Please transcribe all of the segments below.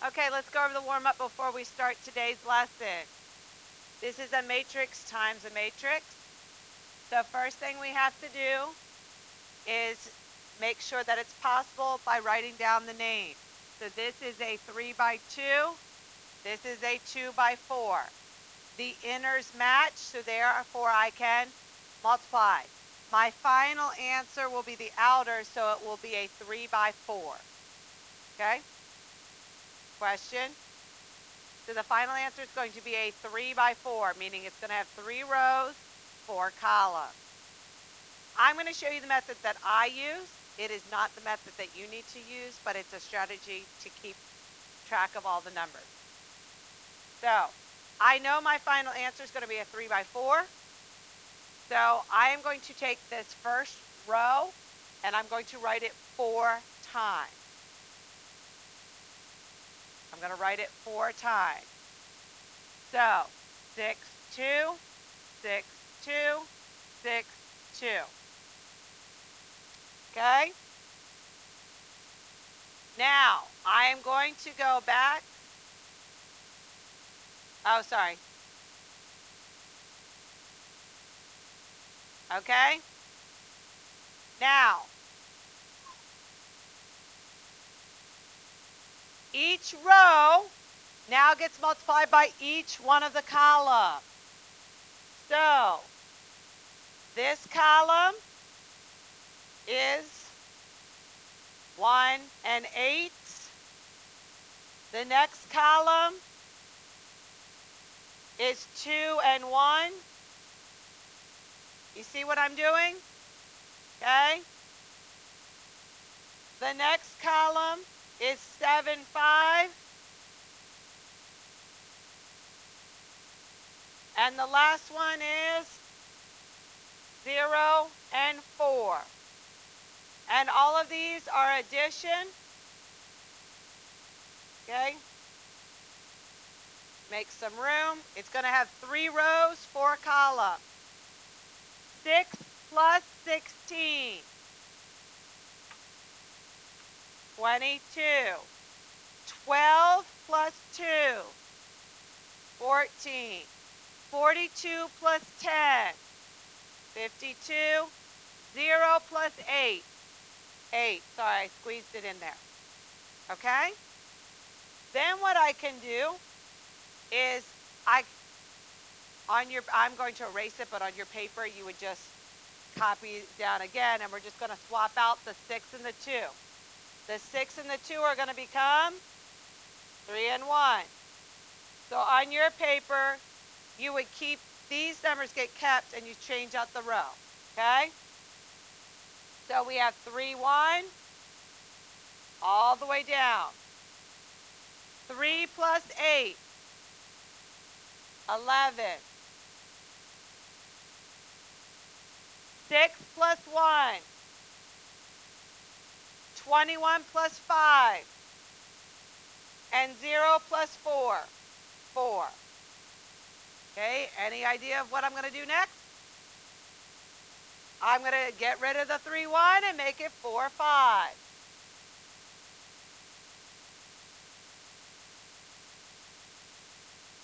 Okay, let's go over the warm-up before we start today's lesson. This is a matrix times a matrix. The first thing we have to do is make sure that it's possible by writing down the name. So this is a 3 by 2. This is a 2 by 4. The inners match, so therefore I can multiply. My final answer will be the outer, so it will be a 3 by 4. Okay? Question? So the final answer is going to be a 3 by 4, meaning it's going to have 3 rows, 4 columns. I'm going to show you the method that I use. It is not the method that you need to use, but it's a strategy to keep track of all the numbers. So I know my final answer is going to be a 3 by 4. So I am going to take this first row and I'm going to write it 4 times. I'm going to write it 4 times. So 6, 2, 6, 2, 6, 2. Okay? Now, I am going to go back. Oh, sorry. Okay? Now, each row now gets multiplied by each one of the columns. So, this column is 1 and 8. The next column is 2 and 1. You see what I'm doing? Okay? The next column is 7, 5. And the last one is 0 and 4. And all of these are addition. Okay? Make some room. It's going to have 3 rows, 4 columns. 6 plus 16. 22. 12 plus 2. 14. 42 plus 10. 52. 0 plus 8. 8. Sorry, I squeezed it in there. Okay? Then what I can do is I'm going to erase it, but on your paper you would just copy it down again, and we're just going to swap out the 6 and the 2. The 6 and the 2 are going to become 3 and 1. So on your paper, you would keep these numbers get kept, and you change out the row. Okay? So we have 3, 1, all the way down. 3 plus 8, 11. 6 plus 1, 21 plus 5. And 0 plus 4, 4. Okay, any idea of what I'm going to do next? I'm going to get rid of the 3, 1 and make it 4, 5.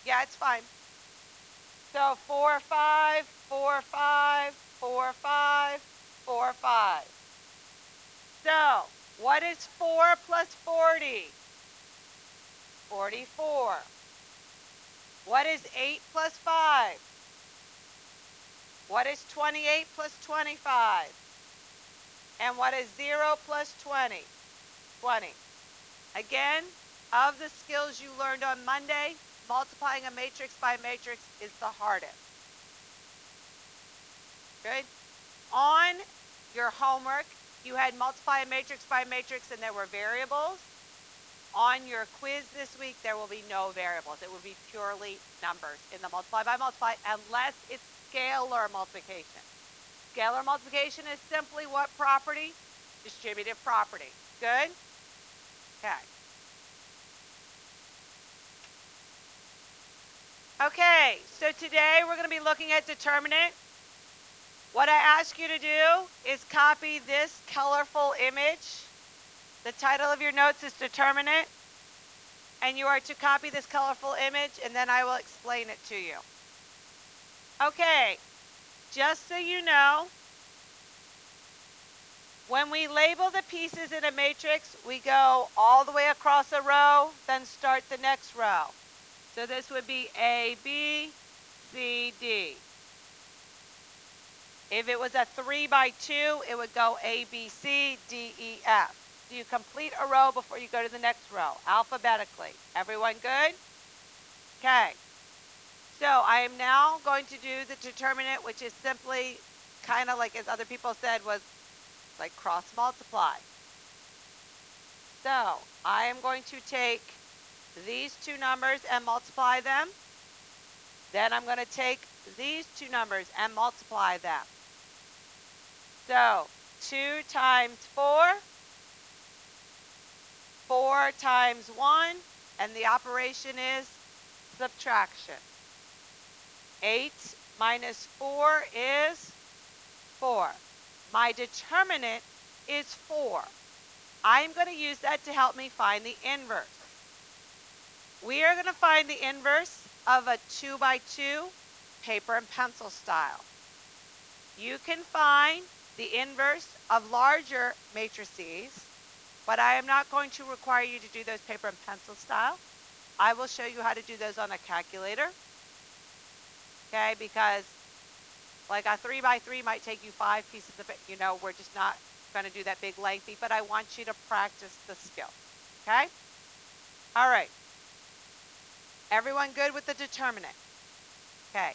Yeah, it's fine. So 4, 5, 4, 5, 4, 5, 4, 5. So what is 4 plus 40? 44. What is 8 plus 5? What is 28 plus 25? And what is 0 plus 20? 20. Again, of the skills you learned on Monday, multiplying a matrix by matrix is the hardest. Good? On your homework, you had multiply a matrix by matrix and there were variables. On your quiz this week, there will be no variables. It will be purely numbers in the multiply by multiply unless it's scalar multiplication. Scalar multiplication is simply what property? Distributive property. Good? Okay. Okay, so today we're going to be looking at determinant. What I ask you to do is copy this colorful image. The title of your notes is determinant. And you are to copy this colorful image, and then I will explain it to you. Okay, just so you know, when we label the pieces in a matrix, we go all the way across a row, then start the next row. So this would be A, B, C, D. If it was a 3 by 2, it would go A, B, C, D, E, F. So you complete a row before you go to the next row, alphabetically. Everyone good? Okay. So I am now going to do the determinant, which is simply kind of like, as other people said, was like cross multiply. So I am going to take these two numbers and multiply them. Then I'm going to take these two numbers and multiply them. So 2 times 4, 4 times 1, and the operation is subtraction. 8 minus 4 is 4. My determinant is 4. I'm going to use that to help me find the inverse. We are going to find the inverse of a 2 by 2 paper and pencil style. You can find the inverse of larger matrices, but I am not going to require you to do those paper and pencil style. I will show you how to do those on a calculator. Okay, because like a 3 by 3 might take you 5 pieces of it. You know, we're just not going to do that big lengthy, but I want you to practice the skill. Okay? All right. Everyone good with the determinant? Okay.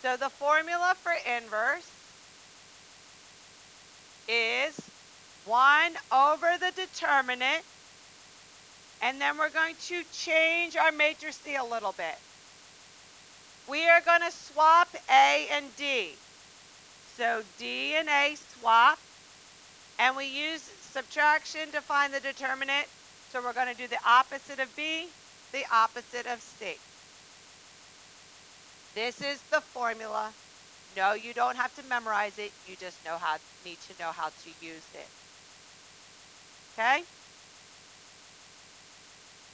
So the formula for inverse is 1 over the determinant, and then we're going to change our matrix a little bit. We are going to swap A and D. So D and A swap, and we use subtraction to find the determinant. So we're going to do the opposite of B, the opposite of C. This is the formula. No, you don't have to memorize it. You just need to know how to use it. Okay?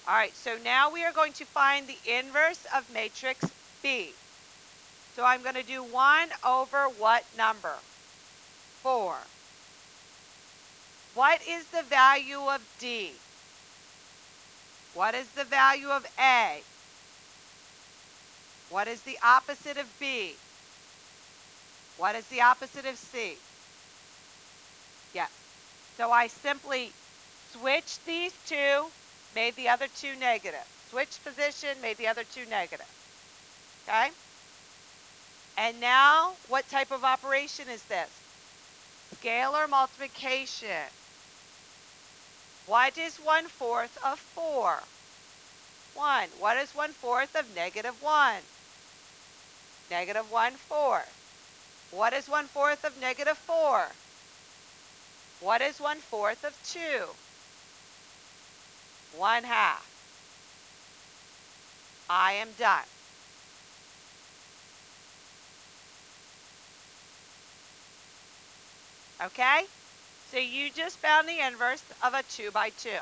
All right, so now we are going to find the inverse of matrix B. So I'm going to do 1 over what number? 4. What is the value of D? What is the value of A? What is the opposite of B? What is the opposite of C? Yes. So I simply switched these two, made the other two negative. Switched position, made the other two negative. Okay? And now, what type of operation is this? Scalar multiplication. What is 1/4 of 4? 1. What is 1/4 of -1? -1/4. What is 1/4 of -4? What is 1/4 of 2? 1/2. I am done. Okay? So you just found the inverse of a 2 by 2.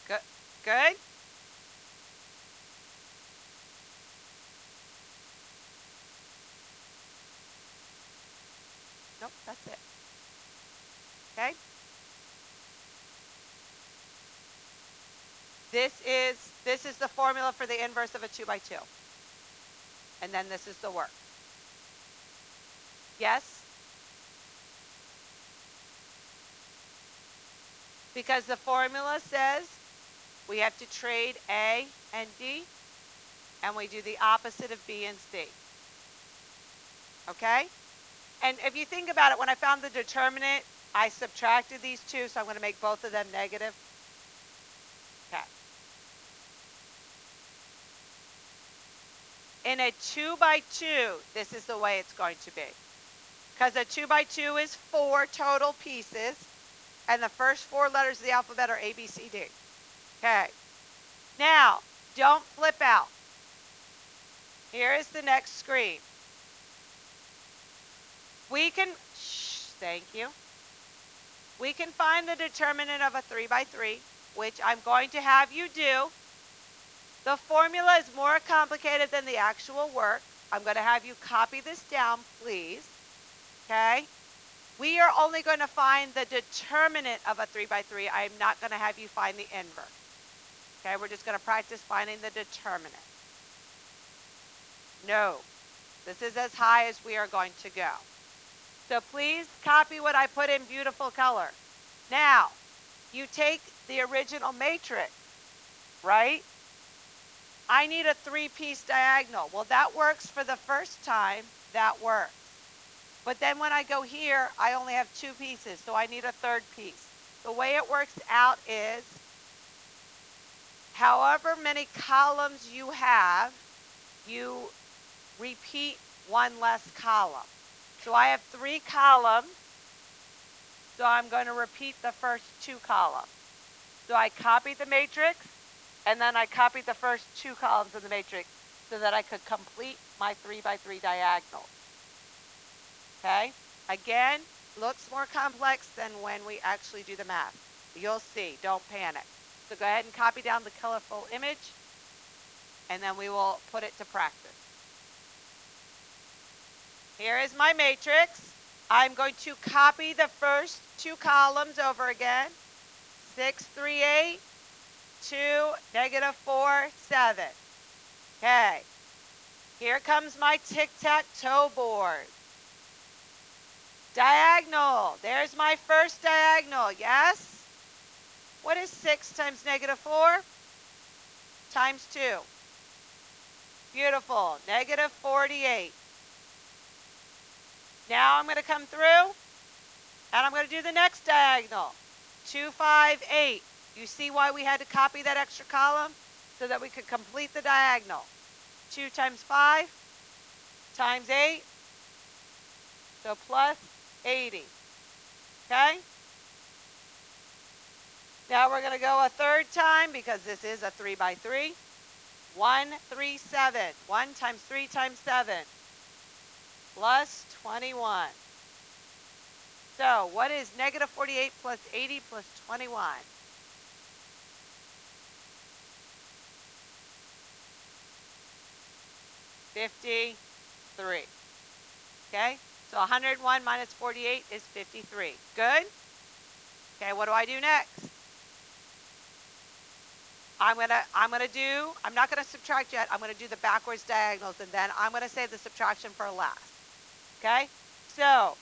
Good? Good? Nope, that's it. Okay? This is the formula for the inverse of a 2 by 2. And then this is the work. Yes? Because the formula says we have to trade A and D, and we do the opposite of B and C. Okay? And if you think about it, when I found the determinant, I subtracted these two, so I'm going to make both of them negative. Okay. In a 2 by 2, this is the way it's going to be. Because a 2 by 2 is 4 total pieces, and the first 4 letters of the alphabet are A, B, C, D. Okay. Now, don't flip out. Here is the next screen. We can, thank you. We can find the determinant of a 3 by 3. which I'm going to have you do. The formula is more complicated than the actual work. I'm going to have you copy this down, please. Okay? We are only going to find the determinant of a 3 by 3. I'm not going to have you find the inverse. Okay? We're just going to practice finding the determinant. No. This is as high as we are going to go. So please copy what I put in beautiful color. Now, you take the original matrix, right? I need a 3-piece diagonal. Well, that works for the first time. That works. But then when I go here, I only have 2 pieces, so I need a 3rd piece. The way it works out is however many columns you have, you repeat 1 less column. So I have 3 columns, so I'm going to repeat the first 2 columns. So I copied the matrix, and then I copied the first 2 columns of the matrix so that I could complete my 3 by 3 diagonal. Okay? Again, looks more complex than when we actually do the math. You'll see. Don't panic. So go ahead and copy down the colorful image, and then we will put it to practice. Here is my matrix. I'm going to copy the first 2 columns over again. 6, 3, 8, 2, -4, 7. Okay. Here comes my tic-tac-toe board. Diagonal. There's my first diagonal. Yes? What is 6 times -4? Times 2. Beautiful. -48. Now I'm going to come through, and I'm going to do the next diagonal. 2, 5, 8. You see why we had to copy that extra column? So that we could complete the diagonal. 2 times 5 times 8. So plus 80. Okay? Now we're going to go a 3rd time because this is a 3 by 3. 1, 3, 7. 1 times 3 times 7. Plus 21. So what is -48 plus 80 plus 21? $53. Okay? So 101 minus 48 is 53. Good? Okay, what do I do next? I'm not gonna subtract yet. I'm gonna do the backwards diagonals, and then I'm gonna save the subtraction for last. Okay? So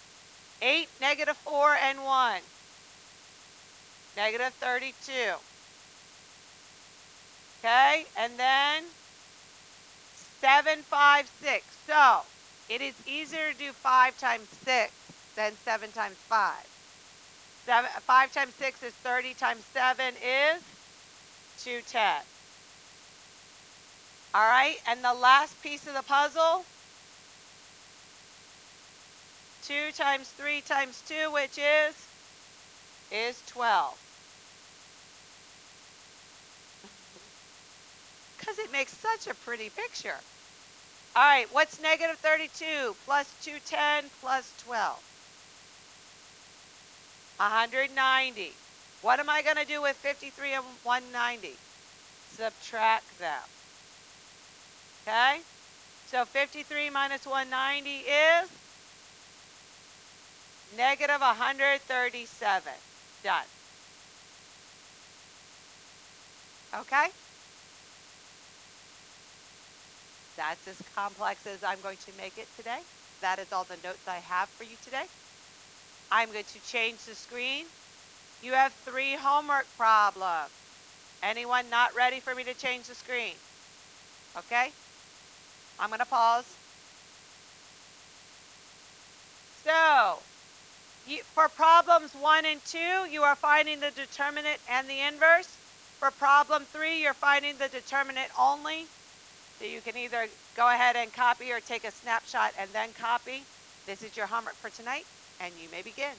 8, -4, and 1. -32. Okay? And then 7, 5, 6. So it is easier to do 5 times 6 than 7 times 5. 5 times 6 is 30 times 7 is 210. All right, and the last piece of the puzzle, 2 times 3 times 2, which is 12. Because it makes such a pretty picture. All right, what's -32 plus 210 plus 12? 190. What am I going to do with 53 and 190? Subtract them. Okay? So 53 minus 190 is -137. Done. Okay? That's as complex as I'm going to make it today. That is all the notes I have for you today. I'm going to change the screen. You have 3 homework problems. Anyone not ready for me to change the screen? Okay? I'm going to pause. So, for problems 1 and 2, you are finding the determinant and the inverse. For problem 3, you're finding the determinant only. So you can either go ahead and copy or take a snapshot and then copy. This is your homework for tonight, and you may begin.